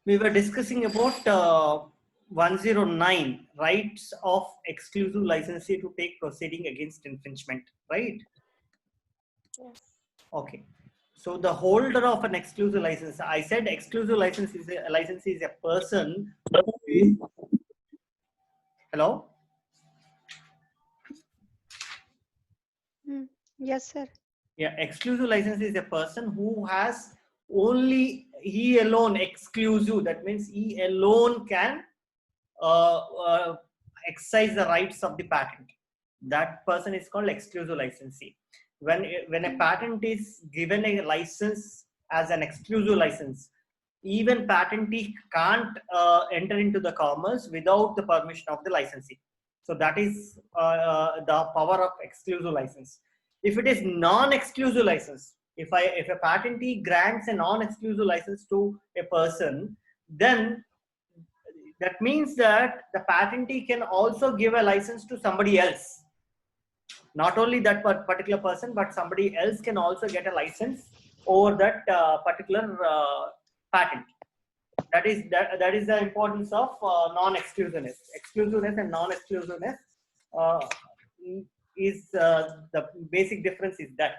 We were discussing about 109 rights of exclusive licensee to take proceeding against infringement, right? Yes. Okay. So the holder of an exclusive license, I said exclusive license is a licensee is a person who is, hello? Yes, sir. Yeah, exclusive license is a person who has only he alone exclusive. That means he alone can uh, uh, exercise the rights of the patent. That person is called exclusive licensee. When a patent is given a license as an exclusive license, even patentee can't enter into the commerce without the permission of the licensee. So that is the power of exclusive license. If it is non-exclusive license, if a patentee grants a non-exclusive license to a person, then that means that the patentee can also give a license to somebody else. Not only that particular person, but somebody else can also get a license over that particular patent. That is the importance of non-exclusiveness. Exclusiveness and non-exclusiveness uh, is the basic difference is that.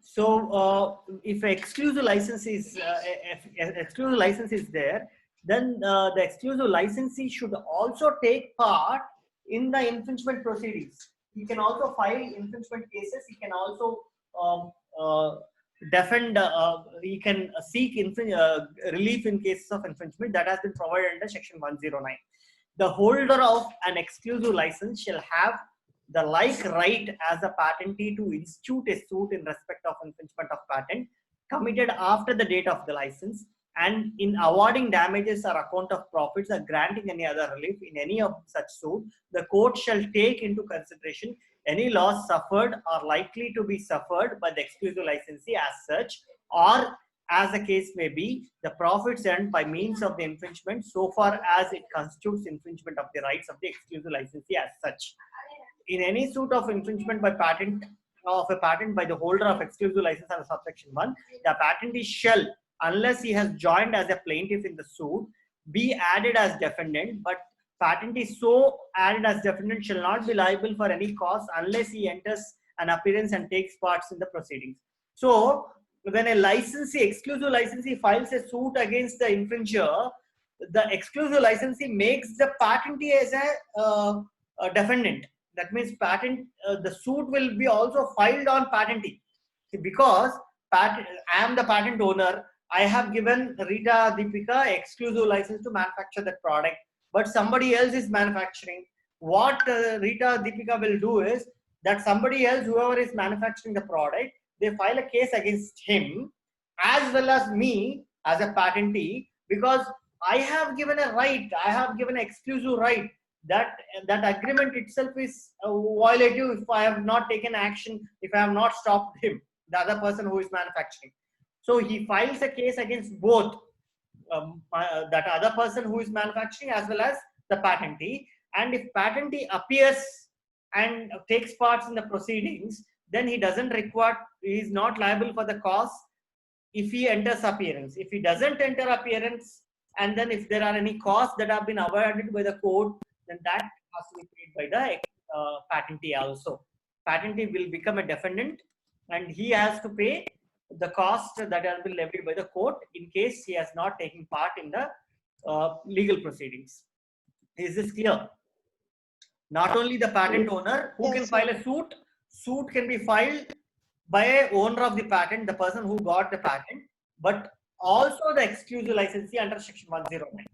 So if exclusive license is if exclusive license is there, then the exclusive licensee should also take part in the infringement proceedings. He can also file infringement cases. He can also um, defend. He can seek relief in cases of infringement that has been provided under Section 109. The holder of an exclusive license shall have the like right as a patentee to institute a suit in respect of infringement of patent committed after the date of the license, and in awarding damages or account of profits or granting any other relief in any of such suit, the court shall take into consideration any loss suffered or likely to be suffered by the exclusive licensee as such, or as the case may be, the profits earned by means of the infringement so far as it constitutes infringement of the rights of the exclusive licensee as such. In any suit of infringement by patent of a patent by the holder of exclusive license under subsection 1, the patentee shall, unless he has joined as a plaintiff in the suit, be added as defendant, but patentee so added as defendant shall not be liable for any cost unless he enters an appearance and takes parts in the proceedings. So when a licensee, exclusive licensee files a suit against the infringer, the exclusive licensee makes the patentee as a defendant. That means the suit will be also filed on patentee. Because I am the patent owner, I have given Rita Deepika exclusive license to manufacture that product, but somebody else is manufacturing. What Rita Deepika will do is that somebody else, whoever is manufacturing the product, they file a case against him as well as me as a patentee, because I have given a right, I have given an exclusive right. That agreement itself is violative if I have not taken action, if I have not stopped him, the other person who is manufacturing. So he files a case against both that other person who is manufacturing as well as the patentee. And if patentee appears and takes parts in the proceedings, then he doesn't require, he is not liable for the cost if he enters appearance. If he doesn't enter appearance, and then if there are any costs that have been avoided by the court, then that has to be paid by the patentee also. Patentee will become a defendant and he has to pay the cost that has been levied by the court in case he has not taken part in the legal proceedings. Is this clear? Not only the patent owner who can file a suit, suit can be filed by a owner of the patent, the person who got the patent, but also the exclusive licensee under Section 109.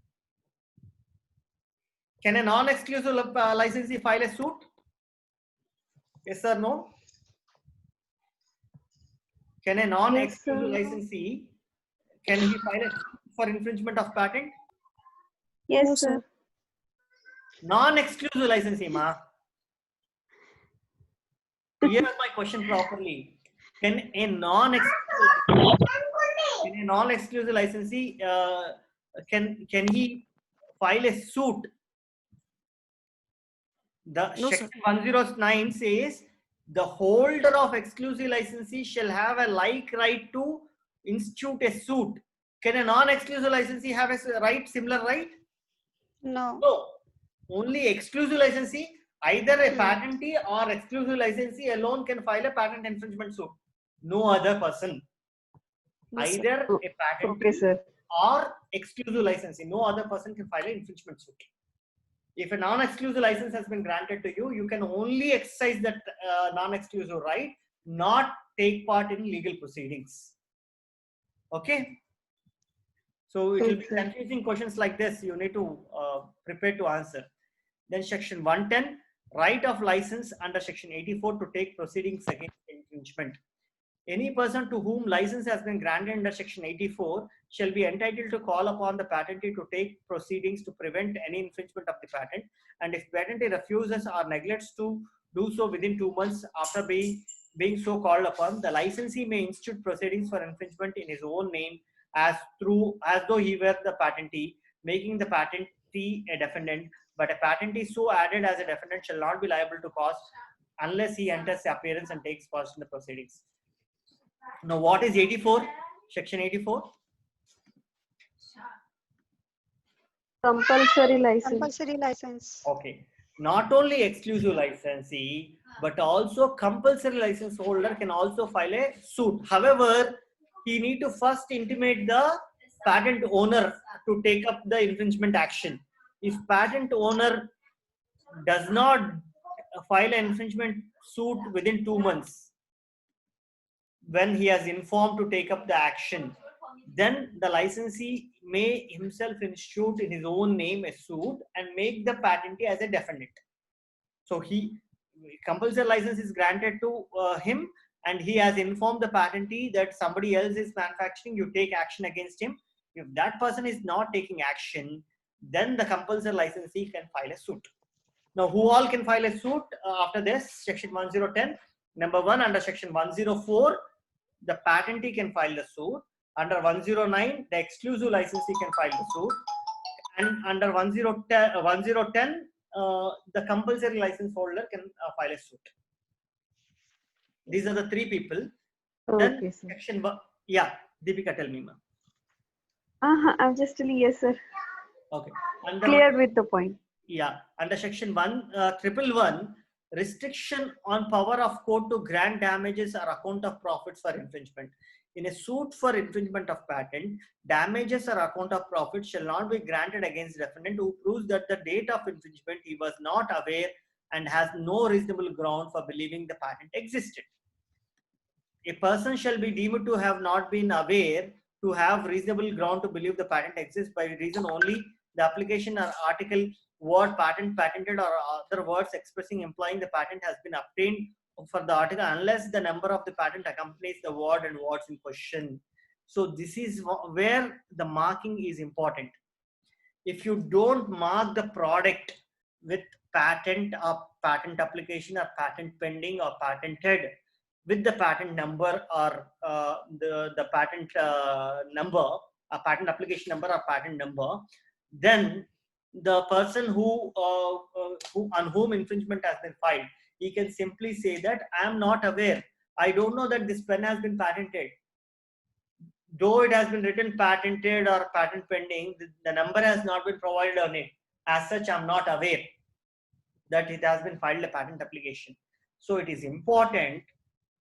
Can a non-exclusive licensee file a suit? Yes or no? Can a non-exclusive licensee, can he file a suit for infringement of patent? Yes, sir. Non-exclusive licensee, ma. Hear my question properly. Can a non-exclusive licensee can he file a suit? The No, Section sir. 109 says The holder of exclusive licensee shall have a like right to institute a suit. Can a non-exclusive licensee have a right, similar right? No. No. Only exclusive licensee, either a Hmm. patentee or exclusive licensee alone can file a patent infringement suit. No other person. Yes, sir. Either a Okay, patentee sir. or exclusive licensee. No other person can file an infringement suit. If a non-exclusive license has been granted to you, you can only exercise that non-exclusive right, not take part in legal proceedings. Okay. So it will be Okay, sir. confusing questions like this. You need to prepare to answer. Then section 110, right of license under section 84 to take proceedings against infringement. Any person to whom license has been granted under section 84 shall be entitled to call upon the patentee to take proceedings to prevent any infringement of the patent. And if patentee refuses or neglects to do so within 2 months after being so called upon, the licensee may institute proceedings for infringement in his own name as though he were the patentee, making the patentee a defendant. But a patentee so added as a defendant shall not be liable to costs unless he enters the appearance and takes part in the proceedings. Now, what is 84? Section 84? Compulsory license. Compulsory license. Okay. Not only exclusive licensee, but also compulsory license holder can also file a suit. However, he need to first intimate the patent owner to take up the infringement action. If patent owner does not file an infringement suit within 2 months, when he has informed to take up the action, then the licensee may himself institute in his own name a suit and make the patentee as a defendant. So compulsory license is granted to him, and he has informed the patentee that somebody else is manufacturing, you take action against him. If that person is not taking action, then the compulsory licensee can file a suit. Now, who all can file a suit after this? Section 1010. Number 1, under section 104, the patentee can file the suit. Under 109, the exclusive licensee can file the suit. And under 1010, the compulsory license holder can file a suit. These are the 3 people. Then Okay, sir. section, yeah, Deepika, tell me, ma'am. I'm just telling yes, sir. Okay. Clear with the point. Yeah, under section 111, restriction on power of court to grant damages or account of profits for infringement. In a suit for infringement of patent, damages or account of profit shall not be granted against defendant who proves that the date of infringement he was not aware and has no reasonable ground for believing the patent existed. A person shall be deemed to have not been aware to have reasonable ground to believe the patent exists by reason only the application or article, word, patent, patented, or other words expressing implying the patent has been obtained for the article unless the number of the patent accompanies the word and words in question. So this is where the marking is important. If you don't mark the product with patent or patent application or patent pending or patented with the patent number or the patent number, a patent application number or patent number, then the person who on whom infringement has been filed, he can simply say that I am not aware. I don't know that this pen has been patented. Though it has been written patented or patent pending, the number has not been provided on it. As such, I'm not aware that it has been filed a patent application. So it is important.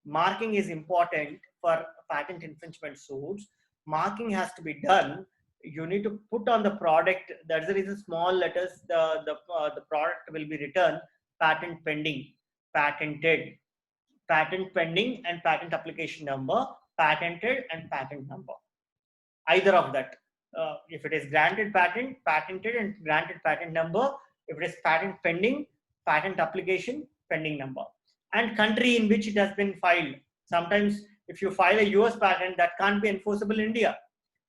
Marking is important for patent infringement suits. Marking has to be done. You need to put on the product. That's the reason small letters. The product will be written patent pending, patented, patent pending, and patent application number, patented, and patent number. Either of that. If it is granted patent, patented, and granted patent number. If it is patent pending, patent application, pending number. And country in which it has been filed. Sometimes if you file a US patent, that can't be enforceable in India.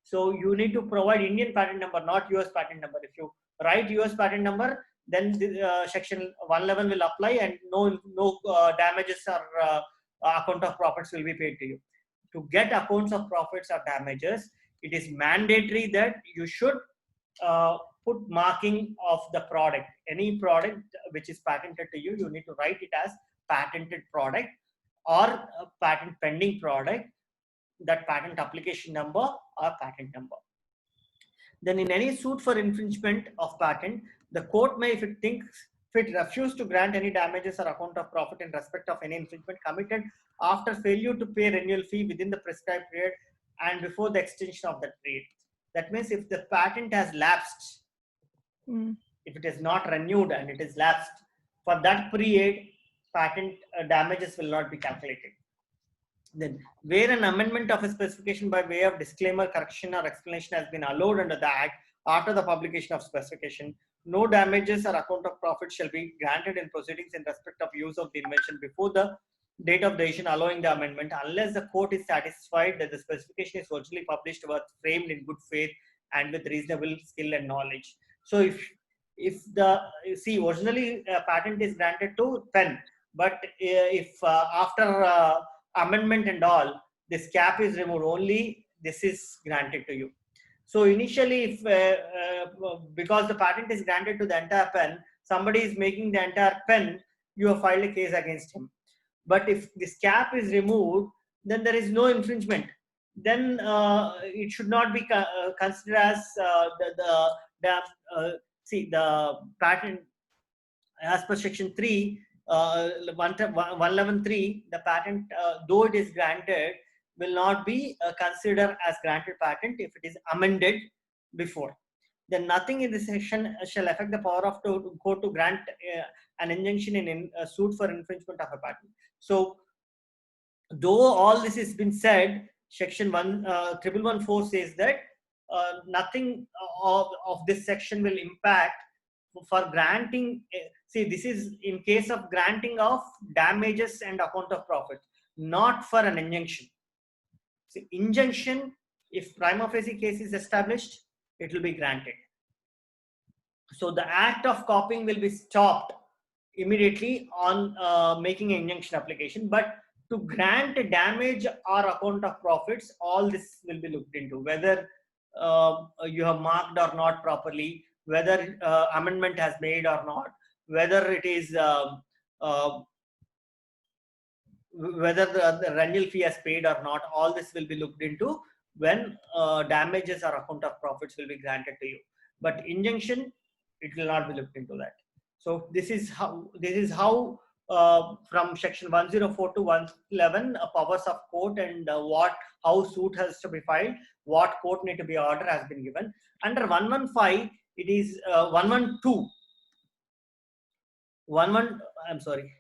So you need to provide Indian patent number, not US patent number. If you write US patent number, then the, section 111 will apply and no damages or account of profits will be paid to you. To get accounts of profits or damages, it is mandatory that you should put marking of the product. Any product which is patented to you, you need to write it as patented product or a patent pending product, that patent application number or patent number. Then in any suit for infringement of patent, the court may, if it refuse to grant any damages or account of profit in respect of any infringement committed after failure to pay renewal fee within the prescribed period and before the extension of that period. That means if the patent has lapsed, if it is not renewed and it is lapsed, for that period, patent damages will not be calculated. Then, where an amendment of a specification by way of disclaimer, correction, or explanation has been allowed under the Act after the publication of specification, no damages or account of profit shall be granted in proceedings in respect of use of the invention before the date of decision allowing the amendment, unless the court is satisfied that the specification is originally published, was framed in good faith and with reasonable skill and knowledge. So, if the originally patent is granted to pen, but if after amendment and all, this cap is removed, only this is granted to you. So initially, if because the patent is granted to the entire pen, somebody is making the entire pen, you have filed a case against him. But if this cap is removed, then there is no infringement. Then it should not be considered as the patent as per section 3. 111.3, the patent, though it is granted, will not be considered as granted patent if it is amended before. Then nothing in this section shall affect the power of the court to grant an injunction in a suit for infringement of a patent. So, though all this has been said, section 1114 says that nothing of this section will impact for granting. See, this is in case of granting of damages and account of profit, not for an injunction. See, injunction, if prima facie case is established, it will be granted. So the act of copying will be stopped immediately on making an injunction application. But to grant a damage or account of profits, all this will be looked into, whether you have marked or not properly, whether amendment has made or not, whether it is whether the renewal fee has paid or not. All this will be looked into when damages or account of profits will be granted to you. But injunction, it will not be looked into that. So this is how from section 104 to 111 powers of court and how suit has to be filed, what court need to be order has been given. Under 115, it is 112. I'm sorry.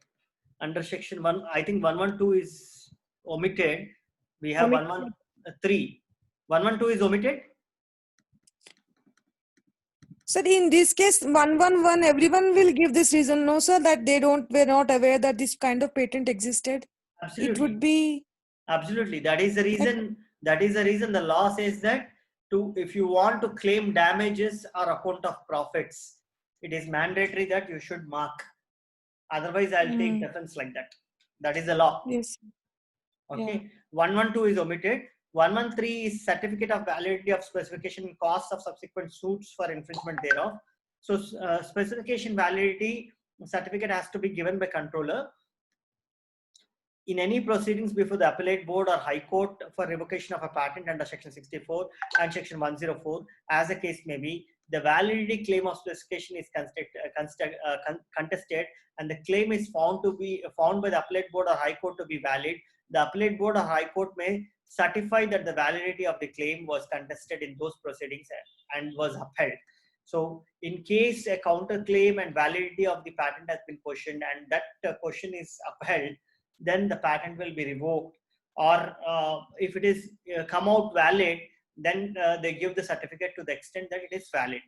Under section 1, I think 112 is omitted. We have 113. 112 is omitted. Sir, in this case, 111, everyone will give this reason, no, sir, that were not aware that this kind of patent existed. Absolutely. It would be. Absolutely. That is the reason. That is the reason the law says that if you want to claim damages or account of profits, it is mandatory that you should mark. Otherwise, I'll take defense like that. That is the law. Yes. Okay. Yeah. 112 is omitted. 113 is certificate of validity of specification and costs of subsequent suits for infringement thereof. So specification validity certificate has to be given by controller in any proceedings before the appellate board or high court for revocation of a patent under section 64 and section 104, as the case may be. The validity claim of specification is contested, and the claim is found by the appellate board or high court to be valid. The appellate board or high court may certify that the validity of the claim was contested in those proceedings and was upheld. So, in case a counterclaim and validity of the patent has been questioned and that question is upheld, then the patent will be revoked. Or if it is come out valid, then they give the certificate to the extent that it is valid.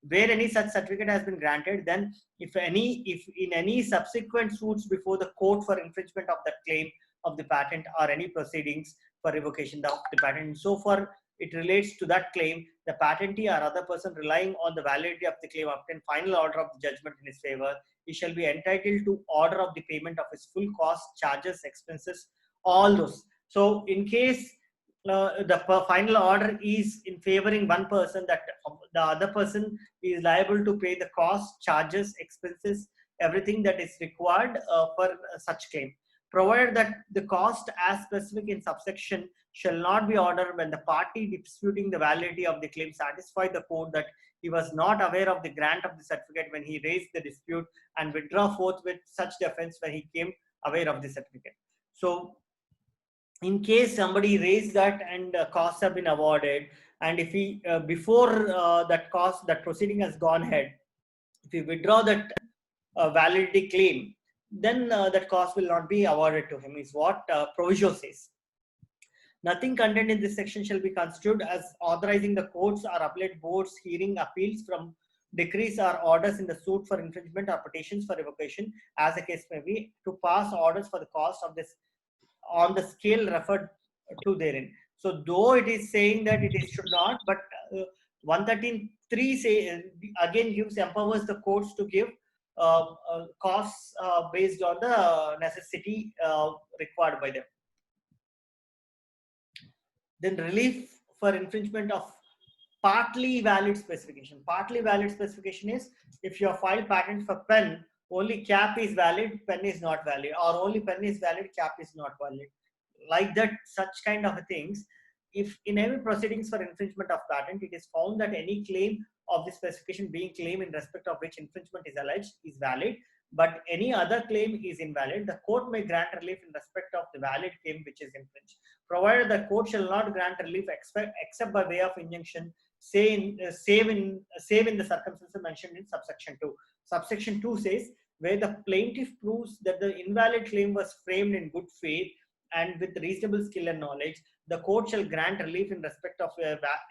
Where any such certificate has been granted, then if in any subsequent suits before the court for infringement of that claim of the patent or any proceedings for revocation of the patent, so far it relates to that claim, the patentee or other person relying on the validity of the claim obtain final order of the judgment in his favor, he shall be entitled to order of the payment of his full cost, charges, expenses, all those. So in case the final order is in favoring one person, that the other person is liable to pay the cost, charges, expenses, everything that is required for such claim, provided that the cost as specific in subsection shall not be ordered when the party disputing the validity of the claim satisfied the court that he was not aware of the grant of the certificate when he raised the dispute, and withdraw forthwith such defense when he came aware of the certificate. So in case somebody raised that and costs have been awarded, and if he before that proceeding has gone ahead, if you withdraw that validity claim, then that cost will not be awarded to him, is what proviso says. Nothing contained in this section shall be construed as authorizing the courts or appellate boards hearing appeals from decrees or orders in the suit for infringement or petitions for revocation, as the case may be, to pass orders for the cost of this on the scale referred to therein. So though it is saying that it is should not, but 113.3 say again empowers the courts to give costs based on the necessity required by them. Then relief for infringement of partly valid specification. Partly valid specification is if you have filed patent for pen, only cap is valid, pen is not valid, or only pen is valid, cap is not valid. Like that, such kind of things. If in any proceedings for infringement of patent, it is found that any claim of the specification being claimed in respect of which infringement is alleged is valid, but any other claim is invalid, the court may grant relief in respect of the valid claim which is infringed, provided the court shall not grant relief except by way of injunction, save in the circumstances mentioned in subsection 2. Subsection 2 says, where the plaintiff proves that the invalid claim was framed in good faith and with reasonable skill and knowledge, the court shall grant relief in respect of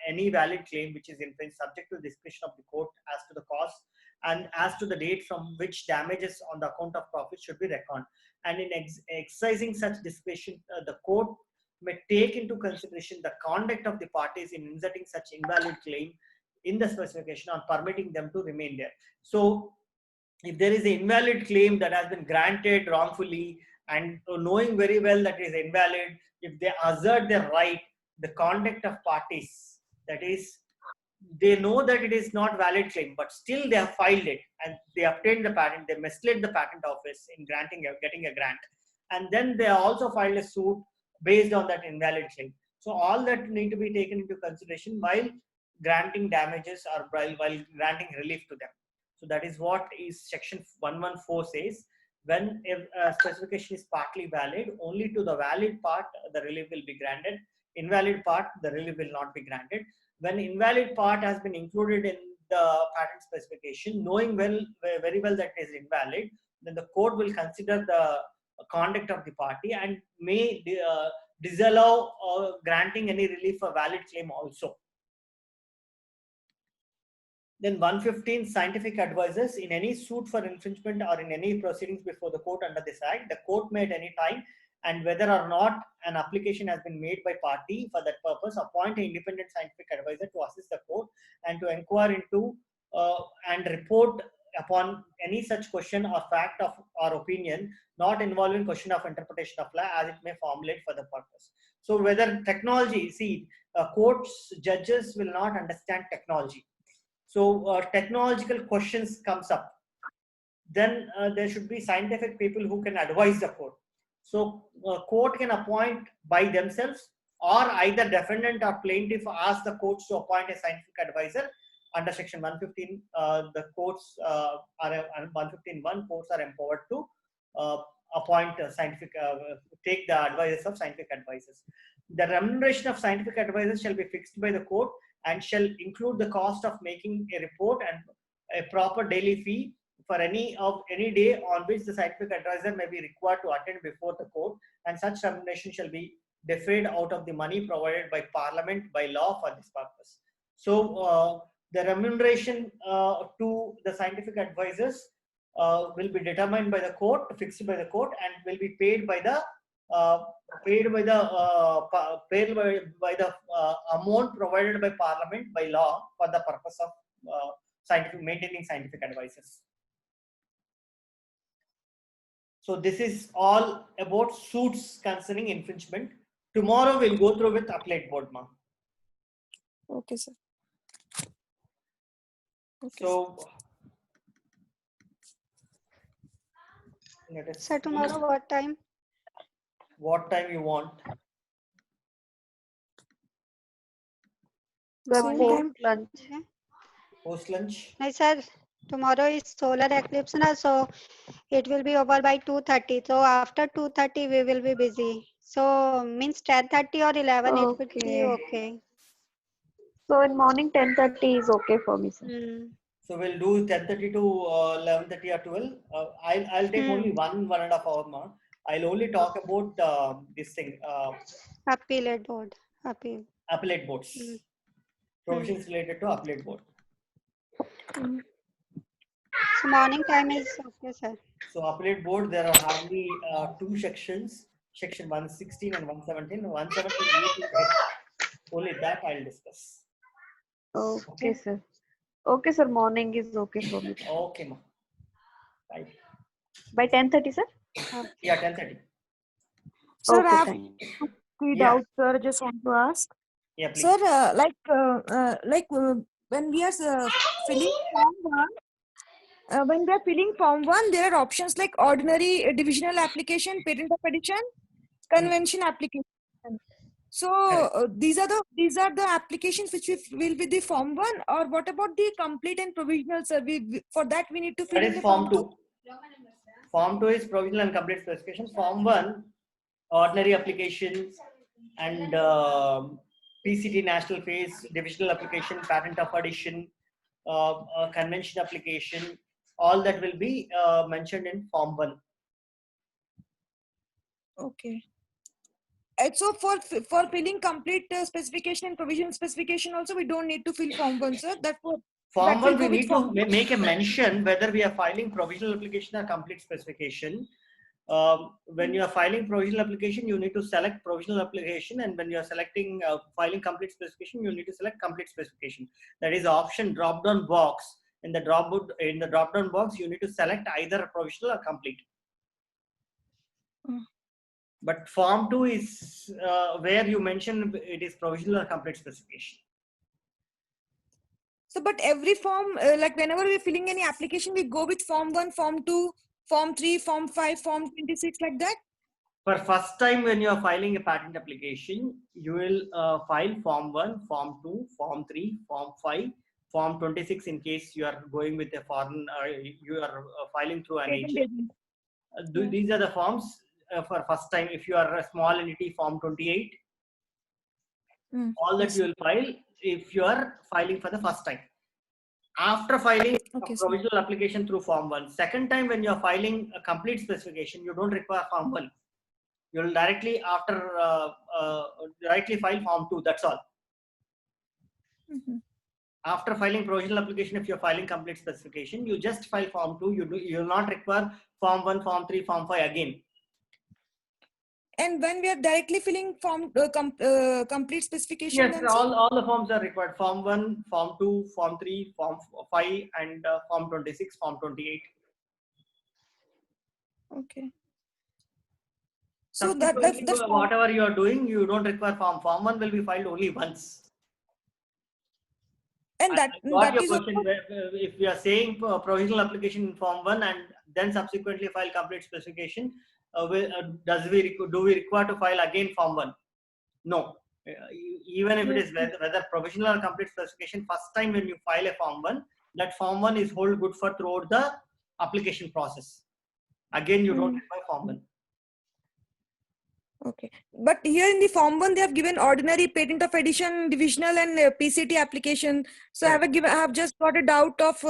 any valid claim which is infringed, subject to discretion of the court as to the cost and as to the date from which damages on the account of profit should be reckoned. And in exercising such discretion, the court may take into consideration the conduct of the parties in inserting such invalid claim in the specification or permitting them to remain there. So if there is an invalid claim that has been granted wrongfully, and knowing very well that it is invalid, if they assert their right, the conduct of parties, that is, they know that it is not valid claim, but still they have filed it and they obtained the patent, they misled the patent office in getting a grant, and then they also filed a suit based on that invalid claim. So all that need to be taken into consideration while granting damages or while granting relief to them. So that is what is section 114 says. When a specification is partly valid, only to the valid part the relief will be granted. Invalid part, the relief will not be granted. When invalid part has been included in the patent specification, knowing very well that it is invalid, then the court will consider the conduct of the party and may disallow granting any relief for valid claim also. Then 115, scientific advisors. In any suit for infringement or in any proceedings before the court under this act, the court may at any time, and whether or not an application has been made by party for that purpose, appoint an independent scientific advisor to assist the court and to inquire into and report upon any such question or fact of or opinion not involving question of interpretation of law as it may formulate for the purpose. So whether technology, see, courts, judges will not understand technology. So technological questions comes up, then there should be scientific people who can advise the court. So court can appoint by themselves, or either defendant or plaintiff ask the courts to appoint a scientific advisor. Under section 115, the courts are 115.1, courts are empowered to appoint a scientific, take the advices of scientific advisors. The remuneration of scientific advisors shall be fixed by the court and shall include the cost of making a report and a proper daily fee for any day on which the scientific advisor may be required to attend before the court, and such remuneration shall be defrayed out of the money provided by Parliament by law for this purpose. So the remuneration to the scientific advisors will be determined by the court, fixed by the court, and will be paid by the amount provided by Parliament by law for the purpose of maintaining scientific advisors. So this is all about suits concerning infringement. Tomorrow we'll go through with appellate board, ma. Okay, sir. Okay, So Let us Sir, see tomorrow what time? what time you want. The Same post time. lunch. Okay. Post lunch. No, sir. Tomorrow is solar eclipse, na, so it will be over by 2:30. So after 2:30 we will be busy. So means 10:30 or 11 it would be Okay. okay. So in morning 10:30 is okay for me, sir. Hmm. So we'll do 10:30 to 11:30 or 12. I'll take only 1.5 hour more. I'll only talk about this thing, Appellate board. Appeal. appellate boards, Hmm. provisions related to appellate board. Mm. So morning time is okay, sir. So appellate board, there are hardly two sections, section 116 and 117. 117 we will get. Only that I'll discuss. Okay, sir. Okay, sir. Morning is okay for me. Okay, ma. Right. By 10:30, sir? Yeah, 10:30. Sir, I Okay, have thank you. three Yeah, doubts, sir. Just want to ask. yeah, please. Sir, when we are filling form one, when we are filling form one, there are options like ordinary divisional application, patent of addition, convention application. So Correct. these are the applications which will be the form one, or what about the complete and provisional, sir? For that we need to fill That in is the form form two. 2. Form 2 is provisional and complete specification. Form 1, ordinary application and PCT national phase, divisional application, patent of addition, convention application. All that will be mentioned in Form 1. Okay. And so for filling complete specification and provision specification also, we don't need to fill form one, sir. Form That will 1, we go with need to form two. make a mention whether we are filing provisional application or complete specification. When you are filing provisional application, you need to select provisional application, and when you are selecting filing complete specification, you need to select complete specification. That is option drop down box. In the drop down box, you need to select either provisional or complete. Mm. But Form 2 is where you mention it is provisional or complete specification. So, but every form, like whenever we're filling any application, we go with form one, form two, form three, form five, form 26, like that. For first time when you are filing a patent application, you will file Form 1, Form 2, Form 3, Form 5, Form 26 in case you are going with a foreign, you are filing through an Patent agent. agent. Yeah. These are the forms for first time. If you are a small entity, Form 28, all that Yes, you sir. will file if you are filing for the first time. After filing a Okay, sir. provisional application through Form 1, second time when you are filing a complete specification, you don't require Form 1. You will directly directly file Form 2. That's all. Mhm. After filing provisional application, if you're filing complete specification, you just file Form 2. You will not require Form 1, Form 3, Form 5 again. And when we are directly filling form complete specification, Yes, then sir. all the forms are required. Form 1, Form 2, Form 3, Form 5, and Form 26, Form 28. Okay. So Subsequently, that form. whatever you are doing, you don't require Form. Form 1 will be filed only once. And I that got your is question. also. If we are saying provisional application in Form 1 and then subsequently file complete specification, do we require to file again Form 1? No. Even if it Yes. is whether provisional or complete specification, first time when you file a Form 1, that Form 1 is hold good for throughout the application process. Again, you don't require Form 1. Okay. But here in the form one, they have given ordinary patent of addition, divisional, and PCT application. So Correct. I have just got a doubt of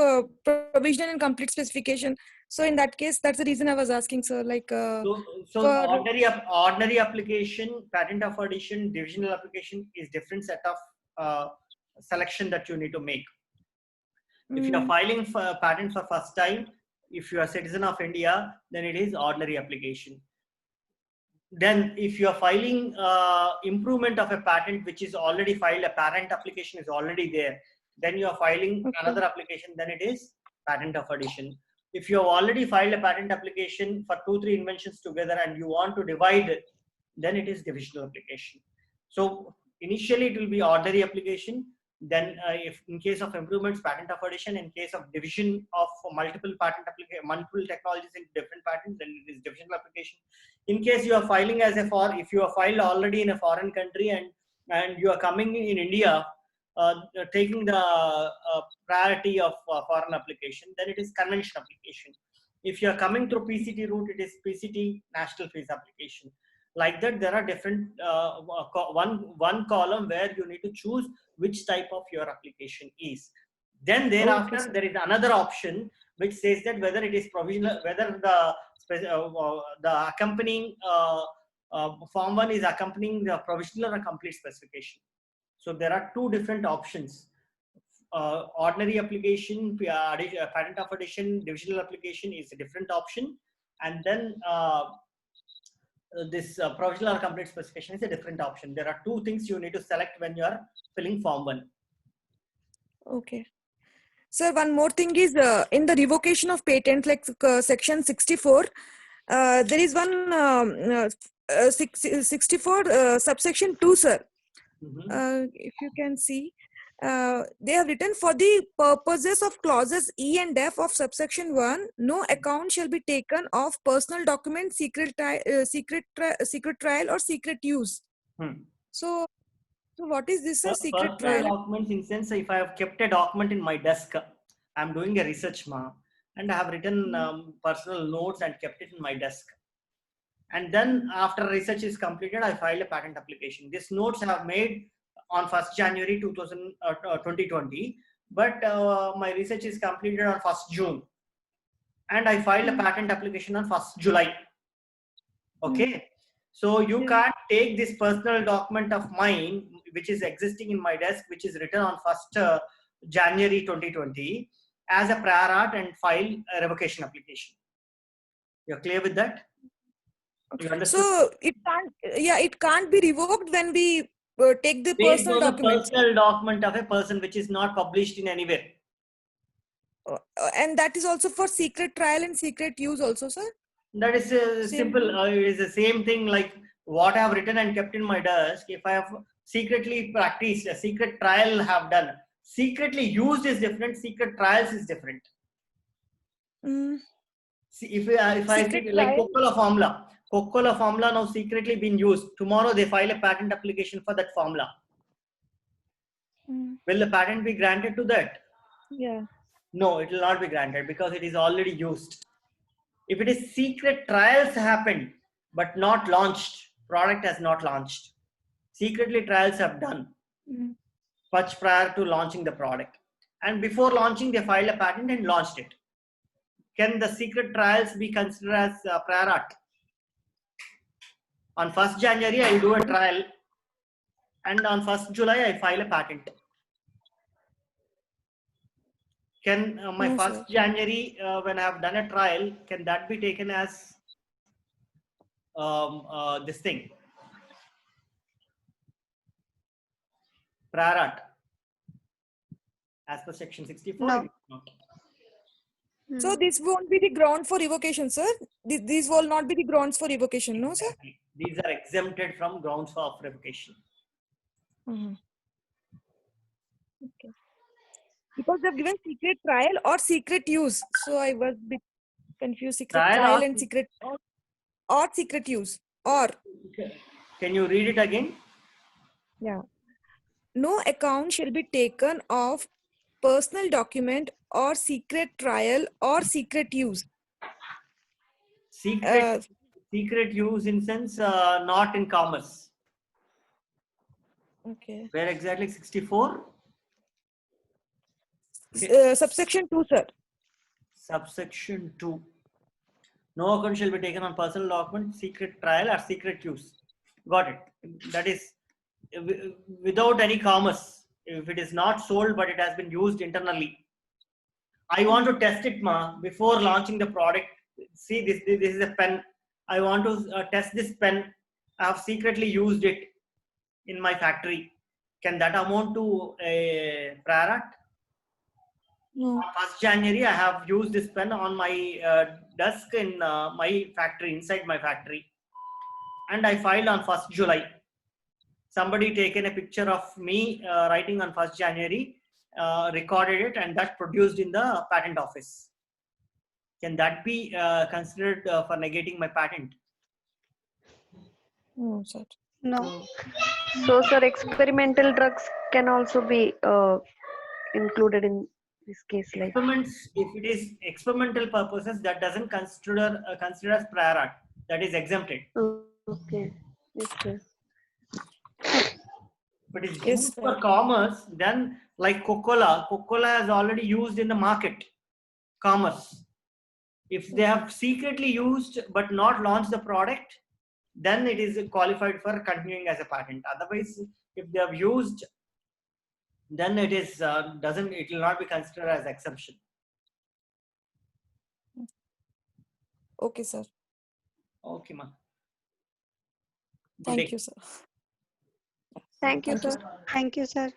provisional and complete specification. So in that case, that's the reason I was asking, sir. Like So for ordinary application, patent of addition, divisional application is different set of selection that you need to make. If you are filing for a patent for first time, if you are a citizen of India, then it is ordinary application. Then if you are filing improvement of a patent which is already filed, a patent application is already there, then you are filing another application, then it is patent of addition. If you have already filed a patent application for 2-3 inventions together and you want to divide it, then it is divisional application. So initially it will be ordinary application. Then if in case of improvements, patent of addition. In case of division of multiple patent application, multiple technologies in different patents, then it is divisional application. In case you are filing as a if you are filed already in a foreign country and you are coming in India, taking the priority of foreign application, then it is convention application. If you are coming through PCT route, it is PCT national fees application. Like that, there are different one column where you need to choose which type of your application is. Then thereafter, Okay, there is another option which says that whether it is provisional, whether the accompanying form 1 is accompanying the provisional or complete specification. So there are two different options. Ordinary application, patent of addition, divisional application is a different option. And then this provisional or complete specification is a different option. There are two things you need to select when you are filling form 1. okay. Sir, one more thing is in the revocation of patent, like section 64, there is one 64 subsection 2, sir. If you can see, they have written, for the purposes of clauses E and F of subsection 1, no account shall be taken of personal document, secret trial or secret use. So what is this, sir? Secret Personal trial? documents, in sense, if I have kept a document in my desk, I'm doing a research, and I have written personal notes and kept it in my desk. And then after research is completed, I file a patent application. These notes I have made on 1st January 2020, but my research is completed on 1st June. And I filed a patent application on 1st July. Okay. So you can't take this personal document of mine, which is existing in my desk, which is written on 1st January 2020, as a prior art and file a revocation application. You're clear with that? You understood? So it can't be revoked when we take the Based personal on the document. personal document of a person which is not published in anywhere. And that is also for secret trial and secret use also, sir? That is simple. It is the same thing like what I have written and kept in my desk. If I have secretly practiced, a secret trial have done. Secretly used is different. Secret trials is different. See, if I say like Coca-Cola formula now secretly been used. Tomorrow they file a patent application for that formula. Will the patent be granted to that? Yeah. No, it will not be granted because it is already used. If it is secret trials happened but not launched, product has not launched. Secretly trials have done much prior to launching the product. And before launching, they filed a patent and launched it. Can the secret trials be considered as prior art? On 1st January, I do a trial. And on 1st July, I file a patent. Can my No, 1st sir. January, when I have done a trial, can that be taken as this thing? Prior art. As per section 64? No. It is not. So this won't be the ground for revocation, sir? These will not be the grounds for revocation, no, sir? Exactly. These are exempted from grounds of revocation. Okay. Because they've given secret trial or secret use. So I was a bit confused. Secret trial and secret or secret use. Or. Can you read it again? Yeah. No account shall be taken of personal document or secret trial or secret use. Secret use in sense not in commerce. Okay. Where exactly 64? Subsection 2, sir. Subsection 2. No account shall be taken on personal document, secret trial or secret use. Got it. That is without any commerce. If it is not sold but it has been used internally. I want to test it before launching the product. See, this is a pen. I want to test this pen. I have secretly used it in my factory. Can that amount to a prior art? No. On 1st January, I have used this pen on my desk in my factory, inside my factory. And I filed on 1st July. somebody taken a picture of me writing on 1st January, recorded it, and that's produced in the patent office. Can that be considered for negating my patent? No, sir. No. So, sir, experimental drugs can also be included in this case, like. Experiments, if it is experimental purposes, that doesn't consider as prior art. That is exempted. Okay. Yes, sir. But it's Yes, used sir. for commerce, then like Coca-Cola is already used in the market, commerce. If they have secretly used but not launched the product, then it is qualified for continuing as a patent. Otherwise, if they have used, then it is it will not be considered as exemption. Okay, sir. Okay, ma. Good Thank day. you, sir. Thank you, Thank you, sir. Thank you, sir.